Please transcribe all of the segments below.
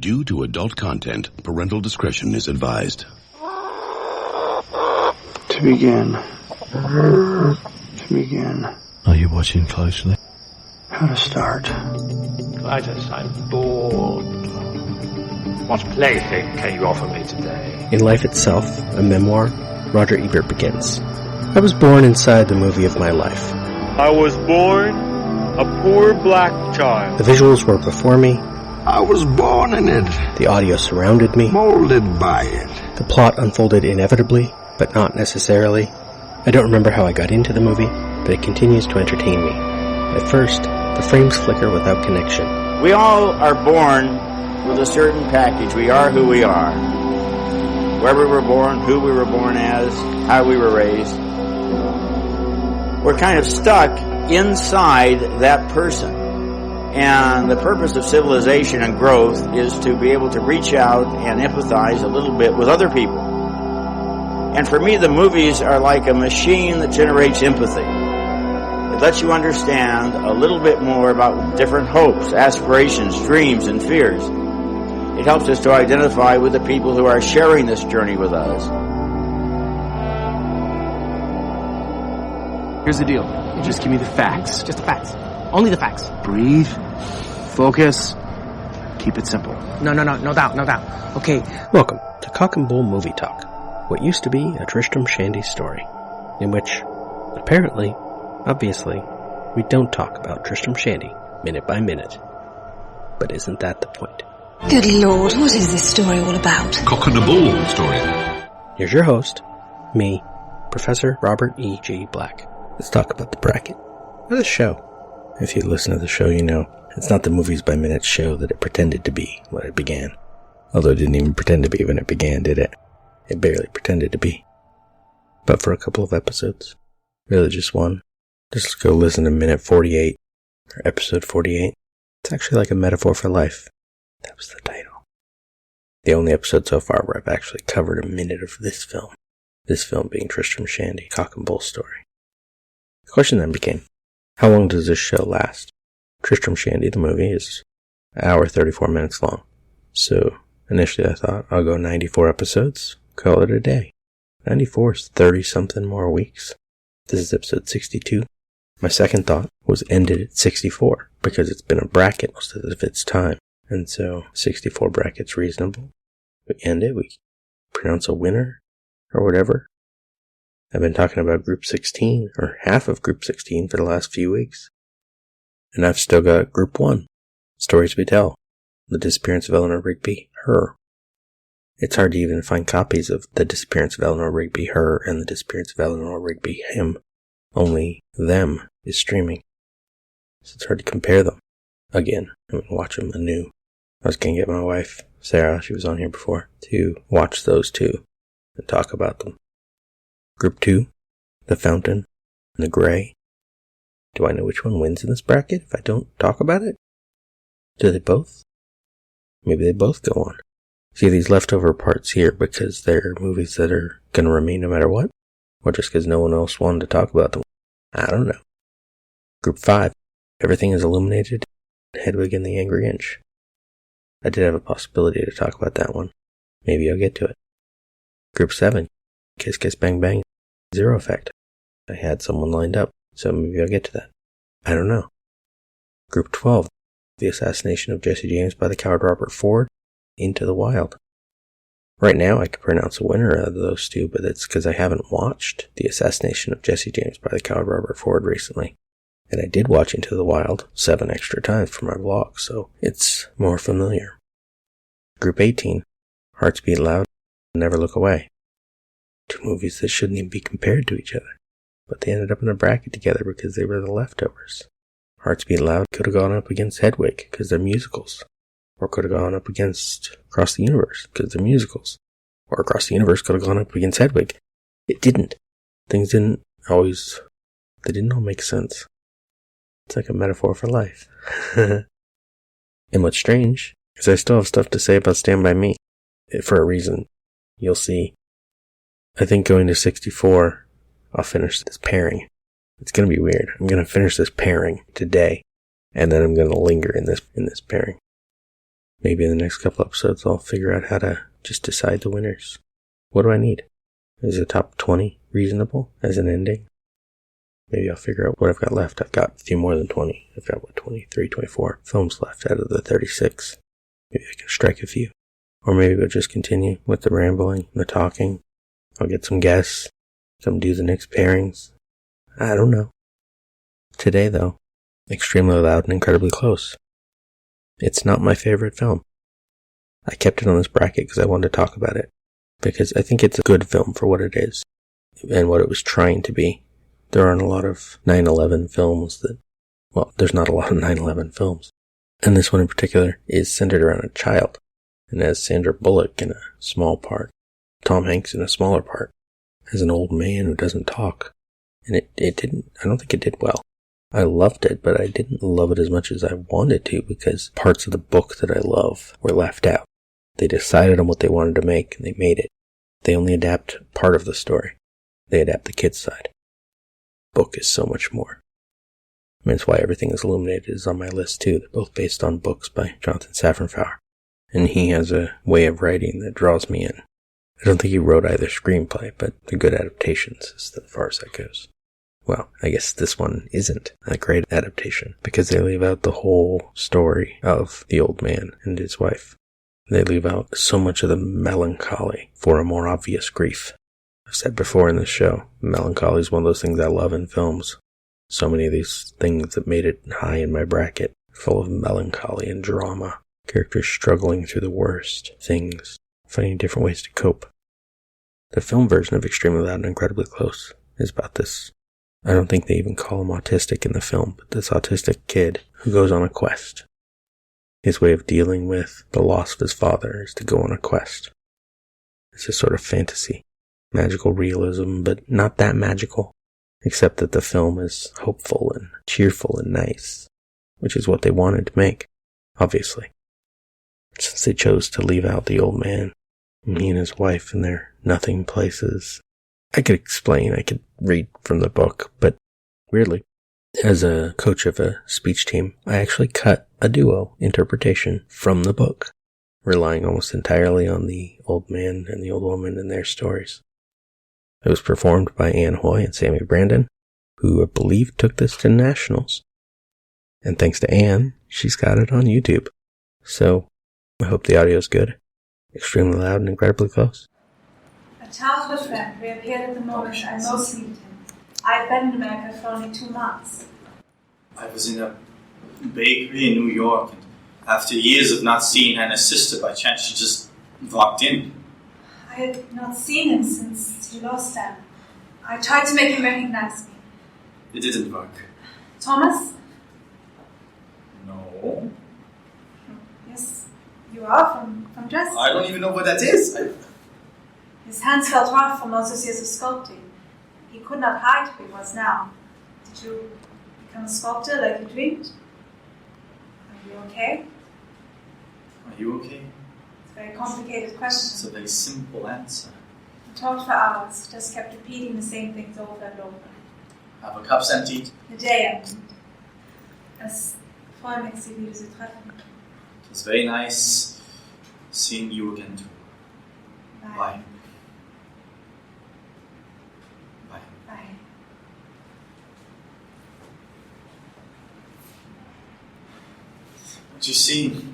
Due to adult content, parental discretion is advised. To begin. Are you watching closely? How to start. Titus, I'm bored. What plaything can you offer me today? In Life Itself, a memoir, Roger Ebert begins. I was born inside the movie of my life. I was born a poor black child. The visuals were before me. I was born in it. The audio surrounded me. Molded by it. The plot unfolded inevitably, but not necessarily. I don't remember how I got into the movie, but it continues to entertain me. At first, the frames flicker without connection. We all are born with a certain package. We are who we are. Where we were born, who we were born as, how we were raised. We're kind of stuck inside that person. And the purpose of civilization and growth is to be able to reach out and empathize a little bit with other people. And for me, the movies are like a machine that generates empathy. It lets you understand a little bit more about different hopes, aspirations, dreams, and fears. It helps us to identify with the people who are sharing this journey with us. Here's the deal. You just give me the facts. Just the facts. Only the facts. Breathe. Focus. Keep it simple. No doubt. Okay. Welcome to Cock and Bull Movie Talk, what used to be a Tristram Shandy story, in which, apparently, obviously, we don't talk about Tristram Shandy minute by minute. But isn't that the point? Good Lord, what is this story all about? Cock and a Bull story. Here's your host, me, Professor Robert E. G. Black. Let's talk about the bracket. Or the show. If you listen to the show, you know it's not the movies by minute show that it pretended to be when it began. Although it didn't even pretend to be when it began, did it? It barely pretended to be. But for a couple of episodes, really just one, just go listen to minute 48, or episode 48. It's actually like a metaphor for life. That was the title. The only episode so far where I've actually covered a minute of this film. This film being Tristram Shandy, Cock and Bull story. The question then became, how long does this show last? Tristram Shandy, the movie, is an hour 34 minutes long. So, initially I thought, I'll go 94 episodes, call it a day. 94 is 30-something more weeks. This is episode 62. My second thought was end it at 64, because it's been a bracket most of its time. And so, 64 bracket's reasonable. We end it, we pronounce a winner, or whatever. I've been talking about Group 16, or half of Group 16 for the last few weeks. And I've still got Group 1, Stories We Tell, The Disappearance of Eleanor Rigby, Her. It's hard to even find copies of The Disappearance of Eleanor Rigby, Her, and The Disappearance of Eleanor Rigby, Him. Only Them is streaming. So it's hard to compare them. Again, I'm going to watch them anew. I was going to get my wife, Sarah, she was on here before, to watch those two and talk about them. Group 2, The Fountain, and The Grey. Do I know which one wins in this bracket if I don't talk about it? Do they both? Maybe they both go on. See these leftover parts here because they're movies that are going to remain no matter what? Or just because no one else wanted to talk about them? I don't know. Group 5, Everything is Illuminated, Hedwig and the Angry Inch. I did have a possibility to talk about that one. Maybe I'll get to it. Group 7, Kiss Kiss Bang Bang, Zero Effect. I had someone lined up, so maybe I'll get to that. I don't know. Group 12, The Assassination of Jesse James by the Coward Robert Ford, Into the Wild. Right now I could pronounce a winner out of those two, but it's because I haven't watched The Assassination of Jesse James by the Coward Robert Ford recently. And I did watch Into the Wild 7 extra times for my vlog, so it's more familiar. Group 18, Hearts Beat Loud, Never Look Away. Two movies that shouldn't even be compared to each other, but they ended up in a bracket together because they were the leftovers. Hearts Beat Loud could have gone up against Hedwig because they're musicals, or could have gone up against Across the Universe because they're musicals, or Across the Universe could have gone up against Hedwig. It didn't. Things didn't all make sense. It's like a metaphor for life. And what's strange is I still have stuff to say about Stand By Me. For a reason. You'll see. I think going to 64, I'll finish this pairing. It's going to be weird. I'm going to finish this pairing today, and then I'm going to linger in this pairing. Maybe in the next couple episodes I'll figure out how to just decide the winners. What do I need? Is a top 20 reasonable as an ending? Maybe I'll figure out what I've got left. I've got a few more than 20. I've got, 23, 24 films left out of the 36. Maybe I can strike a few. Or maybe we'll just continue with the rambling, the talking. I'll get some guests, come do the next pairings. I don't know. Today, though, Extremely Loud and Incredibly Close. It's not my favorite film. I kept it on this bracket because I wanted to talk about it. Because I think it's a good film for what it is. And what it was trying to be. There aren't a lot of 9/11 films that... Well, there's not a lot of 9/11 films. And this one in particular is centered around a child. And has Sandra Bullock in a small part. Tom Hanks in a smaller part. As an old man who doesn't talk. And it didn't... I don't think it did well. I loved it, but I didn't love it as much as I wanted to because parts of the book that I love were left out. They decided on what they wanted to make, and they made it. They only adapt part of the story. They adapt the kid's side. Book is so much more. I mean, it's why Everything is Illuminated is on my list, too. They're both based on books by Jonathan Safran Foer. And he has a way of writing that draws me in. I don't think he wrote either screenplay, but the good adaptations is as far as that goes. Well, I guess this one isn't a great adaptation, because they leave out the whole story of the old man and his wife. They leave out so much of the melancholy for a more obvious grief. I've said before in this show, melancholy is one of those things I love in films. So many of these things that made it high in my bracket, full of melancholy and drama. Characters struggling through the worst things, finding different ways to cope. The film version of Extremely Loud and Incredibly Close is about this. I don't think they even call him autistic in the film, but this autistic kid who goes on a quest. His way of dealing with the loss of his father is to go on a quest. It's a sort of fantasy, magical realism, but not that magical, except that the film is hopeful and cheerful and nice, which is what they wanted to make, obviously. Since they chose to leave out the old man, he and his wife in their nothing places. I could explain, I could read from the book, but weirdly, as a coach of a speech team, I actually cut a duo interpretation from the book, relying almost entirely on the old man and the old woman and their stories. It was performed by Anne Hoy and Sammy Brandon, who I believe took this to nationals. And thanks to Anne, she's got it on YouTube. So, I hope the audio's good. Extremely loud and incredibly close. A childhood friend reappeared at the moment I most needed him. I'd been in America for only 2 months. I was in a bakery in New York, and after years of not seeing Anna's sister, by chance she just walked in. I had not seen him since he lost Anne. I tried to make him recognize me. It didn't work. Thomas? No. Yes, you are from Dresden. I don't even know what that is. His hands felt rough from all those years of sculpting. He could not hide who he was now. Did you become a sculptor like you dreamed? Are you okay? Are you okay? It's a very complicated question. It's a very simple answer. We talked for hours, just kept repeating the same things over and over. Have a cups emptied. The day ended. Es freue mich, Sie wieder zu treffen. It was very nice seeing you again too. Bye. Bye. Bye. Bye. But you see,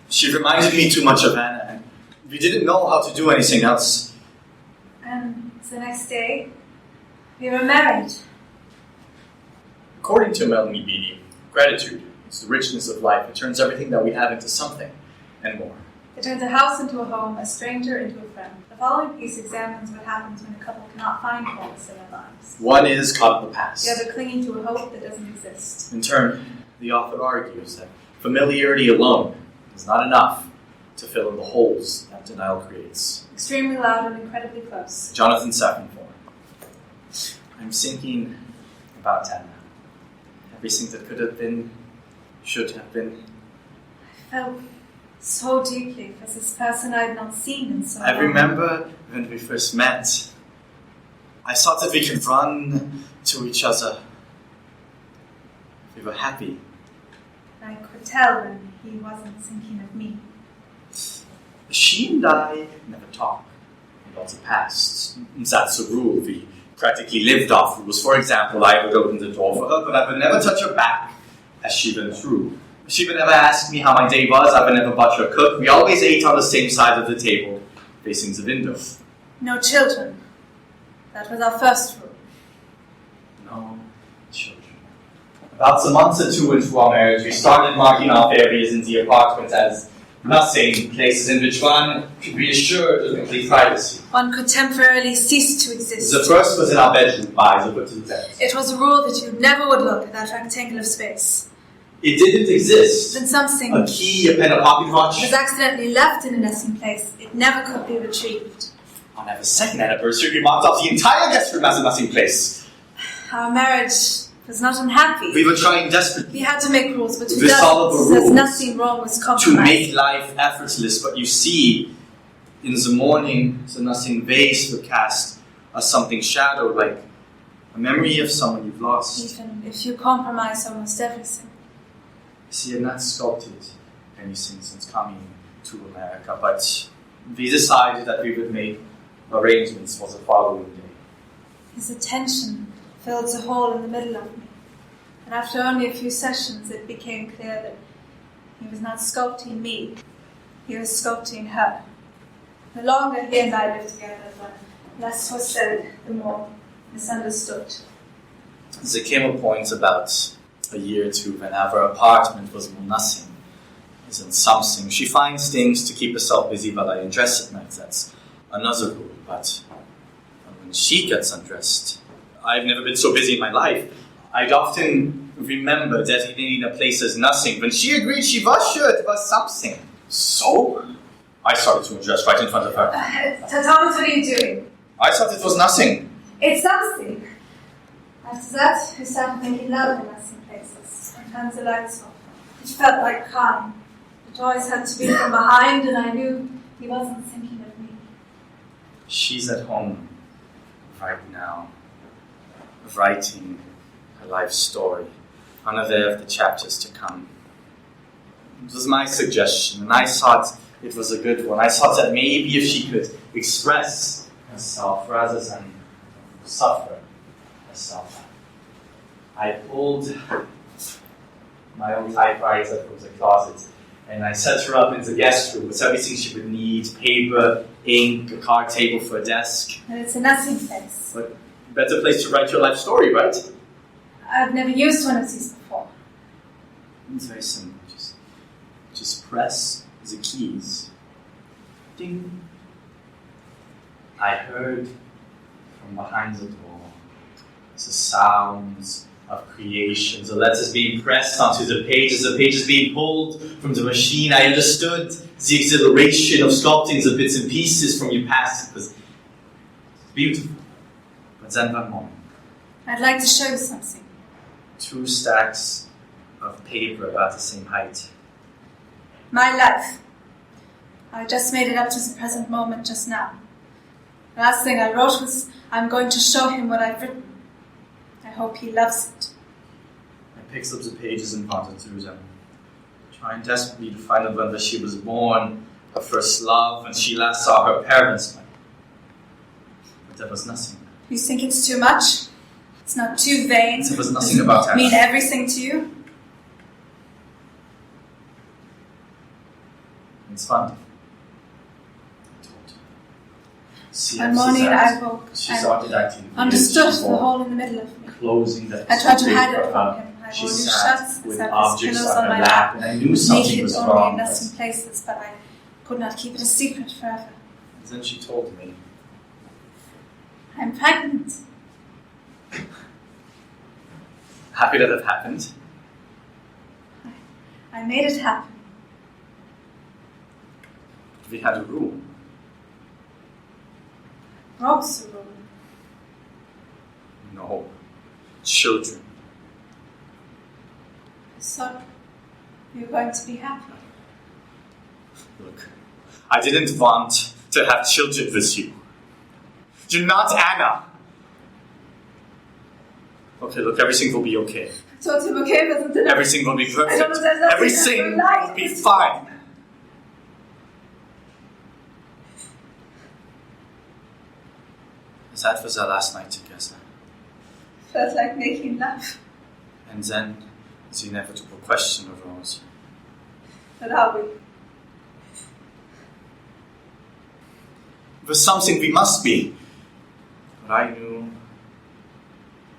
she reminded me too much of Anna, and we didn't know how to do anything else. And the next day, we were married. According to Melanie Beattie, gratitude is the richness of life. It turns everything that we have into something and more. It turns a house into a home, a stranger into a friend. The following piece examines what happens when a couple cannot find wholeness in their lives. One is caught in the past. The other clinging to a hope that doesn't exist. In turn, the author argues that familiarity alone is not enough to fill in the holes that denial creates. Extremely loud and incredibly close. Jonathan Safran Foer. I'm thinking about Anna. Everything that could have been, should have been. I felt so deeply for this person I had not seen in so long. I remember when we first met. I thought that we could run to each other. We were happy. I could tell when he wasn't thinking of me. She and I never talk about the past. That's a rule. We practically lived off rules. For example, I would open the door for her, but I would never touch her back as she went through. She would never ask me how my day was. I would never watch her cook. We always ate on the same side of the table, facing the window. No children. That was our first rule. No children. About a month or two into our marriage, we started marking off areas in the apartment as nothing, places in which one could be assured of complete privacy. One could temporarily cease to exist. The first was in our bedroom, eyes over to the bed. It was a rule that you never would look at that rectangle of space. It didn't exist. Then something A key, a pen, a pocket watch. was accidentally left in a nesting place. It never could be retrieved. On our second anniversary, we marked off the entire guest room as a nothing place. Our marriage was not unhappy. We were trying desperately. We had to make rules, but to We followed the there's rules nothing wrong with to compromise. make life effortless. But you see, in the morning, the nothing vase would cast as something shadowed, like a memory of someone you've lost. Even if you compromise almost everything. See, I've not sculpted anything since coming to America, but we decided that we would make arrangements for the following day. His attention filled the hole in the middle of me. And after only a few sessions, it became clear that he was not sculpting me. He was sculpting her. The longer he and I lived together, the less was said, the more misunderstood. There came a point about a year or two when our apartment was more nothing, isn't something. She finds things to keep herself busy while I undress at night. That's another rule. But when she gets undressed, I've never been so busy in my life. I'd often remember designating a place as nothing. When she agreed she was sure it was something. So, I started to undress right in front of her. Thomas, what are you doing? I thought it was nothing. It's something. After that, we started making love in nothing places. And turned the lights off. It felt like calm. It always had to be from behind, and I knew he wasn't thinking of me. She's at home right now, writing her life story, unaware of the chapters to come. It was my suggestion, and I thought it was a good one. I thought that maybe if she could express herself rather than suffer herself. I pulled my old typewriter from the closet, and I set her up in the guest room with everything she would need: paper, ink, a card table for a desk. And it's a nothing place. But better place to write your life story, right? I've never used one of these before. It's very simple. Just press the keys. Ding. I heard from behind the door the sounds of creation, the letters being pressed onto the pages being pulled from the machine. I understood the exhilaration of sculpting the bits and pieces from your past. It was beautiful. But then one moment. I'd like to show you something. 2 stacks of paper about the same height. My life. I just made it up to the present moment just now. The last thing I wrote was, I'm going to show him what I've written. I hope he loves it. I picked up the pages and wandered through them, trying desperately to find out whether she was born, her first love, when she last saw her parents. But there was nothing. You think it's too much? It's not too vain? There was nothing about her. Mean everything to you? It's fun. I told her. See, One morning I woke. She started acting. Understood the hole in the middle of me. Closing that. I tried to hide it from him. I She wore loose sat shirts, with I sat objects pillows on her lap, and I knew something naked was only wrong. in But nothing places, but I could not keep it a secret forever. then she told me. I'm pregnant. Happy that it happened. I made it happen. We had a rule. Broke the rule. No. Children. I thought you were going to be happy. Look, I didn't want to have children with you. You're not Anna. Okay, look, everything will be okay. I told him okay, wasn't it? Everything will be perfect. I don't know, there's nothing Everything I don't like. will be fine. That was our last night together. Felt like making love. And then the inevitable question arose. But are we? It was something we must be. But I knew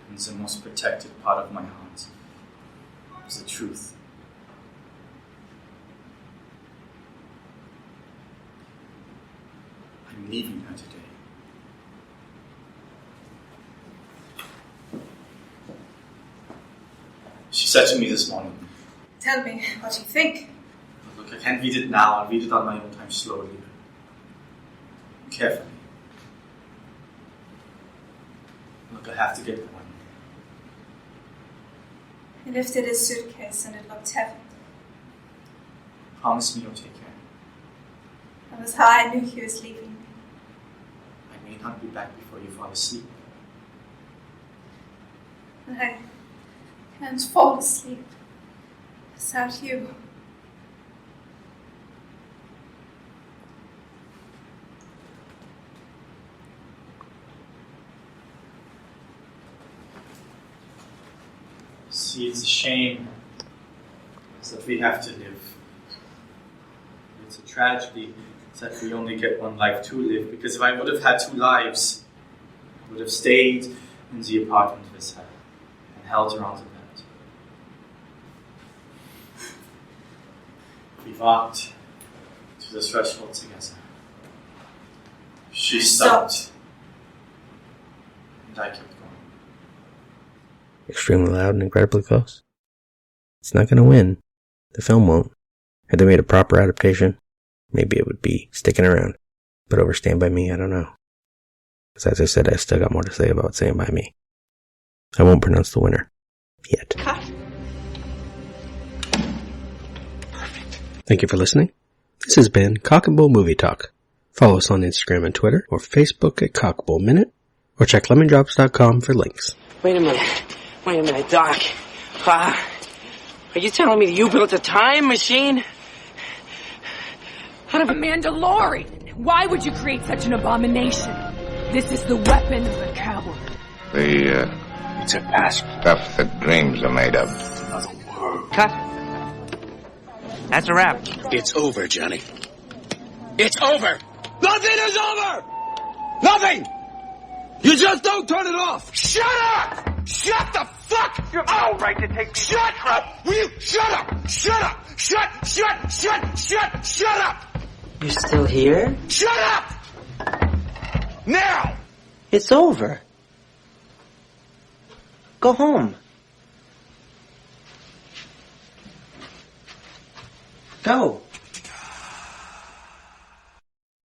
in the most protected part of my heart was the truth. I'm leaving her today. She said to me this morning, Tell me what you think. look, I can't read it now. I'll read it on my own time slowly. Carefully. Look, I have to get going. He lifted his suitcase and it looked heavy. Promise me you'll take care. That was how I knew he was leaving me. I may not be back before you fall asleep. And I can't fall asleep without you. See, it's a shame that we have to live. It's a tragedy that we only get one life to live, because if I would have had two lives, I would have stayed in the apartment with her and held her on the bed. We walked to the threshold together. She stopped, and I kept going. Extremely loud and incredibly close. It's not going to win. The film won't. Had they made a proper adaptation, maybe it would be sticking around. But over Stand By Me, I don't know. Because as I said, I still got more to say about Stand By Me. I won't pronounce the winner. Yet. Cut. Thank you for listening. This has been Cock and Bull Movie Talk. Follow us on Instagram and Twitter, or Facebook at Cockbull Minute, or check lemondrops.com for links. Wait a minute, Doc. Are you telling me that you built a time machine? Out of a Mandalorian. Why would you create such an abomination? This is the weapon of the coward. It's a past stuff that dreams are made of. Cut. That's a wrap. It's over, Johnny. It's over. Nothing is over. Nothing. You just don't turn it off. Shut up. Shut the fuck. You have no right to take me. Shut up. Will you shut up? Shut up. Shut up. You're still here? Shut up. Now. It's over. Go home. Go.